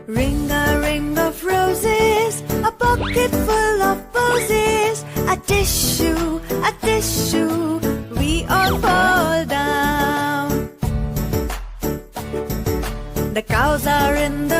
Ring a ring of roses, a bucket full of posies, a tissue, we all fall down. The cows are in the